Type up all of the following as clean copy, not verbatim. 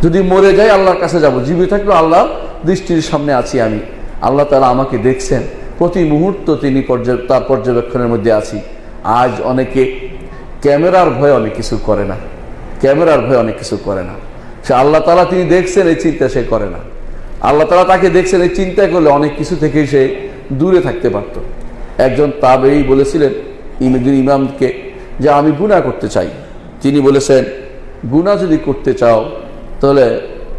যদি মরে যাই আল্লাহর কাছে যাব, জীবিত থাকলেও আল্লাহর দৃষ্টির সামনে আছি আমি। আল্লাহ তাআলা আমাকে দেখছেন, প্রতি মুহূর্ত তিনি তার পর্যবেক্ষণের মধ্যে আছি। আজ অনেকে ক্যামেরার ভয়ে অনেক কিছু করে না, ক্যামেরার ভয়ে অনেক কিছু করে না। সে আল্লাহ তাআলা তিনি দেখছেন এই চিন্তা সে করে না। আল্লাহ তাআলা তাকে দেখছেন এই চিন্তা করলে অনেক কিছু থেকেই সে দূরে থাকতে পারত। একজন তাবেঈ বলেছিলেন ইমামকে যে আমি গুনাহ করতে চাই। তিনি বলেছেন, গুনাহ যদি করতে চাও তাহলে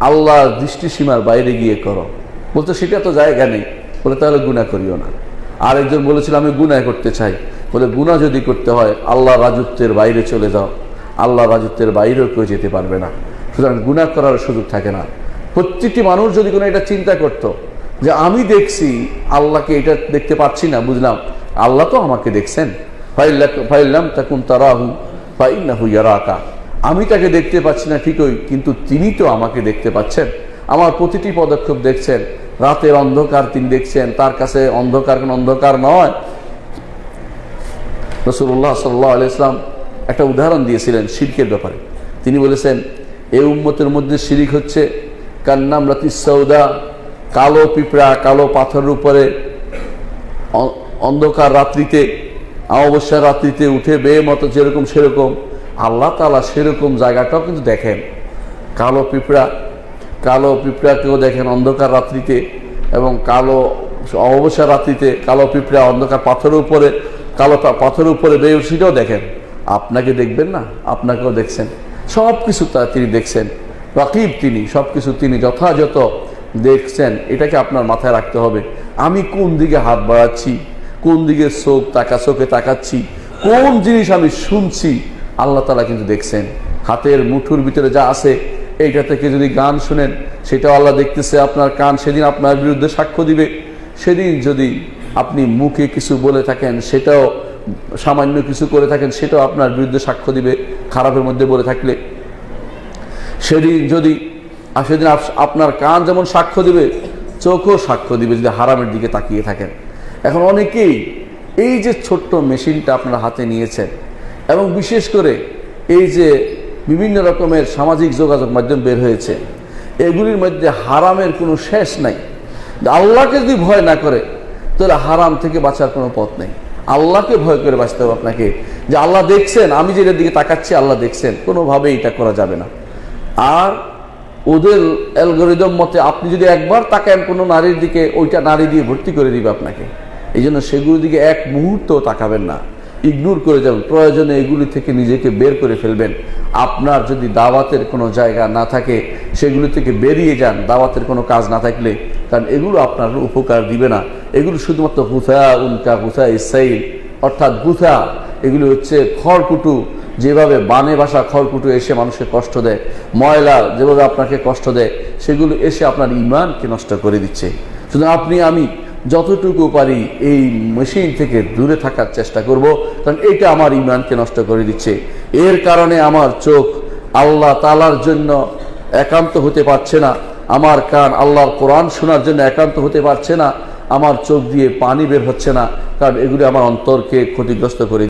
আল্লাহর দৃষ্টিসীমার বাইরে গিয়ে করো। বলতে সেটা তো জায়গা নেই। বলে তাহলে গুনাহ করিও না। আর একজন বলেছিল আমি গুনাহ করতে চাই। বলে গুনাহ যদি করতে হয় আল্লাহর রাজত্বের বাইরে চলে যাও, আল্লাহর রাজত্বের বাইরেও কেউ যেতে পারবে না। সুতরাং গুনাহ করার সুযোগ থাকে না। প্রত্যেকটি মানুষ যদি কোনো এটা চিন্তা করত যে আমি দেখছি আল্লাহকে, এটা দেখতে পাচ্ছি না, বুঝলাম আল্লাহ তো আমাকে দেখছেন, ফাইল্লাম তাকুন তারাহু ফাইন্নাহু ইয়ারাকা, আমি তাকে দেখতে পাচ্ছি না ঠিকই, কিন্তু তিনি তো আমাকে দেখতে পাচ্ছেন, আমার প্রতিটি পদক্ষেপ দেখছেন, রাতের অন্ধকার তিনি দেখছেন, তার কাছে অন্ধকার কোনো অন্ধকার নয়। রাসূলুল্লাহ সাল্লাল্লাহু আলাইহি ওয়াসাল্লাম একটা উদাহরণ দিয়েছিলেন শিরকের ব্যাপারে। তিনি বলেছেন এই উম্মতের মধ্যে শিরিক হচ্ছে কান্নামরাতিস সাউদা, কালো পিঁপড়া কালো পাথরের উপরে অন্ধকার রাত্রিতে, অমাবস্যার রাত্রিতে উঠে বেয়ে মতো যেরকম সেরকম আল্লাহ তাআলা সেরকম জায়গাটাও কিন্তু দেখেন। কালো পিঁপড়াকেও দেখেন অন্ধকার রাত্রিতে, এবং কালো অমাবস্যার রাত্রিতে কালো পিঁপড়া অন্ধকার পাথরের উপরে বেয়ে সেটাও দেখেন। আপনাকে দেখবেন না? আপনাকেও দেখছেন। সব কিছু তিনি দেখছেন, রাকিব তিনি, সব কিছু তিনি যথাযথ দেখছেন। এটাকে আপনার মাথায় রাখতে হবে। আমি কোন দিকে হাত বাড়াচ্ছি, কোন দিকে চোখে তাকাচ্ছি, কোন জিনিস আমি শুনছি, আল্লাহ তাআলা কিন্তু দেখছেন। হাতের মুঠোর ভিতরে যা আছে এইটা থেকে যদি গান শুনেন সেটাও আল্লাহ দেখতেছে। আপনার কান সেদিন আপনার বিরুদ্ধে সাক্ষ্য দিবে। সেদিন যদি আপনি মুখে কিছু বলে থাকেন, সেটাও সামান্য কিছু করে থাকেন, সেটাও আপনার বিরুদ্ধে সাক্ষ্য দিবে খারাপের মধ্যে বলে থাকলে। সেদিন আপনার কান যেমন সাক্ষ্য দিবে, চোখও সাক্ষ্য দিবে যদি হারামের দিকে তাকিয়ে থাকেন। এখন অনেকেই এই যে ছোট্ট মেশিনটা আপনারা হাতে নিয়েছেন, এবং বিশেষ করে এই যে বিভিন্ন রকমের সামাজিক যোগাযোগ মাধ্যম বের হয়েছে, এগুলির মধ্যে হারামের কোনো শেষ নাই। আল্লাহকে যদি ভয় না করে তাহলে হারাম থেকে বাঁচার কোনো পথ নেই। আল্লাহকে ভয় করে বাঁচতে হবে আপনাকে, যে আল্লাহ দেখছেন, আমি যেটার দিকে তাকাচ্ছি আল্লাহ দেখছেন, কোনোভাবেই এটা করা যাবে না। আর ওদের অ্যালগরিদম মতে আপনি যদি একবার তাকান কোনো নারীর দিকে, ওইটা নারী দিয়ে ভর্তি করে দিবে আপনাকে। এই জন্য সেগুলির দিকে এক মুহূর্ত তাকাবেন না, ইগনোর করে যাবেন। প্রয়োজনে এগুলি থেকে নিজেকে বের করে ফেলবেন। আপনার যদি দাওয়াতের কোনো জায়গা না থাকে সেগুলি থেকে বেরিয়ে যান, দাওয়াতের কোনো কাজ না থাকলে, কারণ এগুলো আপনার উপকার দিবে না। এগুলো শুধুমাত্র গুথা ইসাইল, অর্থাৎ গুথা, এগুলি হচ্ছে খড়কুটু। যেভাবে বানে বাসা খড়কুটু এসে মানুষকে কষ্ট দেয়, ময়লা যেভাবে আপনাকে কষ্ট দেয়, সেগুলো এসে আপনার ঈমানকে নষ্ট করে দিচ্ছে। শুধু আমি যতটুকু পারি এই মেশিন থেকে দূরে থাকার চেষ্টা করব, কারণ এটা আমার ঈমানকে নষ্ট করে দিচ্ছে। এর কারণে আমার চোখ আল্লাহ তাআলার জন্য একান্ত হতে পারছে না, আমার কান আল্লাহর কোরআন শোনার জন্য একান্ত হতে পারছে না, আমার চোখ দিয়ে পানি বের হচ্ছে না, কারণ এগুলি আমার অন্তরকে ক্ষতিগ্রস্ত করে